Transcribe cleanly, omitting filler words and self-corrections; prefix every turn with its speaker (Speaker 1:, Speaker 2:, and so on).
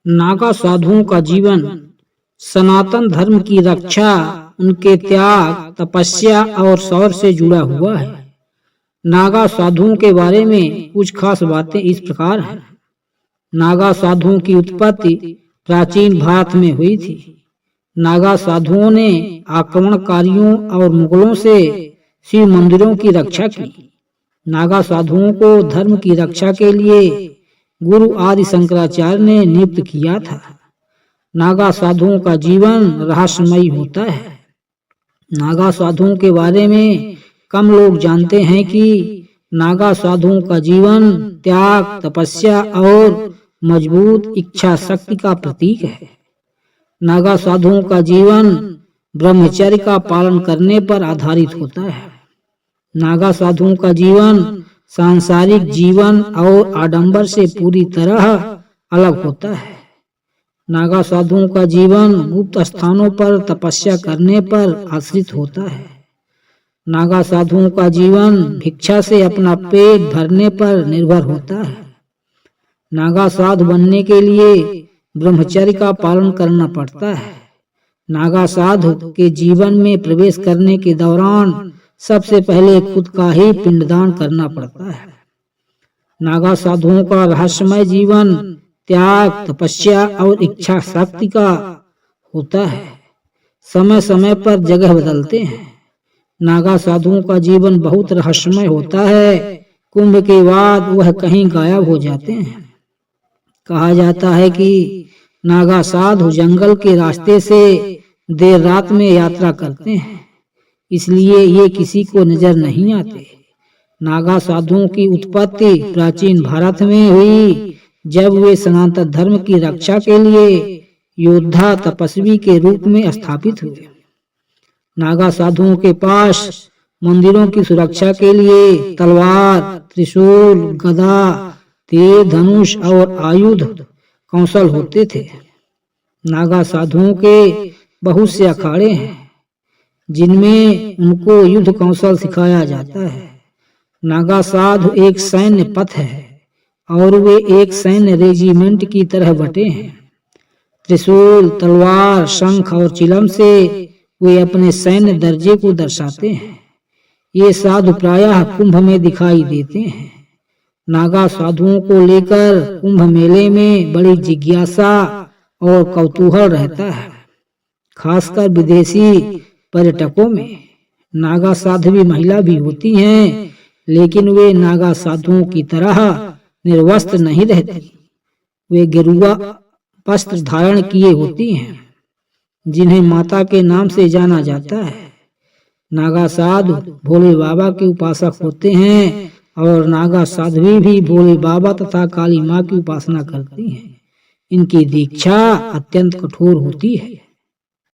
Speaker 1: नागा साधुओं का जीवन सनातन धर्म की रक्षा, उनके त्याग, तपस्या और शौर्य से जुड़ा हुआ है। नागा साधुओं के बारे में कुछ खास बातें इस प्रकार हैं। नागा साधुओं की उत्पत्ति प्राचीन भारत में हुई थी। नागा साधुओं ने आक्रमणकारियों और मुगलों से शिव मंदिरों की रक्षा की। नागा साधुओं को धर्म की रक्षा के लिए गुरु आदि शंकराचार्य ने नियुक्त किया था। नागा साधुओं का जीवन रहस्यमयी होता है। नागा साधुओं के बारे में कम लोग जानते हैं कि नागा साधुओं का जीवन त्याग, तपस्या और मजबूत इच्छा शक्ति का प्रतीक है। नागा साधुओं का जीवन ब्रह्मचर्य का पालन करने पर आधारित होता है। नागा साधुओं का जीवन सांसारिक जीवन और आडंबर से पूरी तरह अलग होता है। नागा साधुओं का जीवन गुप्त स्थानों पर तपस्या करने पर आश्रित होता है। नागा साधुओं का जीवन भिक्षा से अपना पेट भरने पर निर्भर होता है। नागा साधु बनने के लिए ब्रह्मचर्य का पालन करना पड़ता है। नागा साधु के जीवन में प्रवेश करने के दौरान सबसे पहले खुद का ही पिंडदान करना पड़ता है। नागा साधुओं का रहस्यमय जीवन त्याग, तपस्या और इच्छा शक्ति का होता है। समय समय पर जगह बदलते हैं। नागा साधुओं का जीवन बहुत रहस्यमय होता है। कुंभ के बाद वह कहीं गायब हो जाते हैं। कहा जाता है कि नागा साधु जंगल के रास्ते से देर रात में यात्रा करते हैं, इसलिए ये किसी को नजर नहीं आते। नागा साधुओं की उत्पत्ति प्राचीन भारत में हुई, जब वे सनातन धर्म की रक्षा के लिए योद्धा तपस्वी के रूप में स्थापित हुए। नागा साधुओं के पास मंदिरों की सुरक्षा के लिए तलवार, त्रिशूल, गदा, तीर, धनुष और आयुध कौशल होते थे। नागा साधुओं के बहुत से अखाड़े हैं जिनमें उनको युद्ध कौशल सिखाया जाता है। नागा साधु एक सैन्य पथ है और वे एक सैन्य रेजिमेंट की तरह बटे हैं। त्रिशूल, तलवार, शंख और चिलम से वे अपने सैन्य दर्जे को दर्शाते हैं। ये साधु प्रायः कुंभ में दिखाई देते हैं। नागा साधुओं को लेकर कुंभ मेले में बड़ी जिज्ञासा और कौतूहल रहता है, खासकर विदेशी पर्यटकों में। नागा साध्वी महिला भी होती हैं, लेकिन वे नागा साधुओं की तरह निर्वस्त्र नहीं रहती। वे गेरुआ वस्त्र धारण किए होती हैं, जिन्हें माता के नाम से जाना जाता है। नागा साधु भोले बाबा के उपासक होते हैं और नागा साध्वी भी भोले बाबा तथा काली माँ की उपासना करती हैं। इनकी दीक्षा अत्यंत कठोर होती है।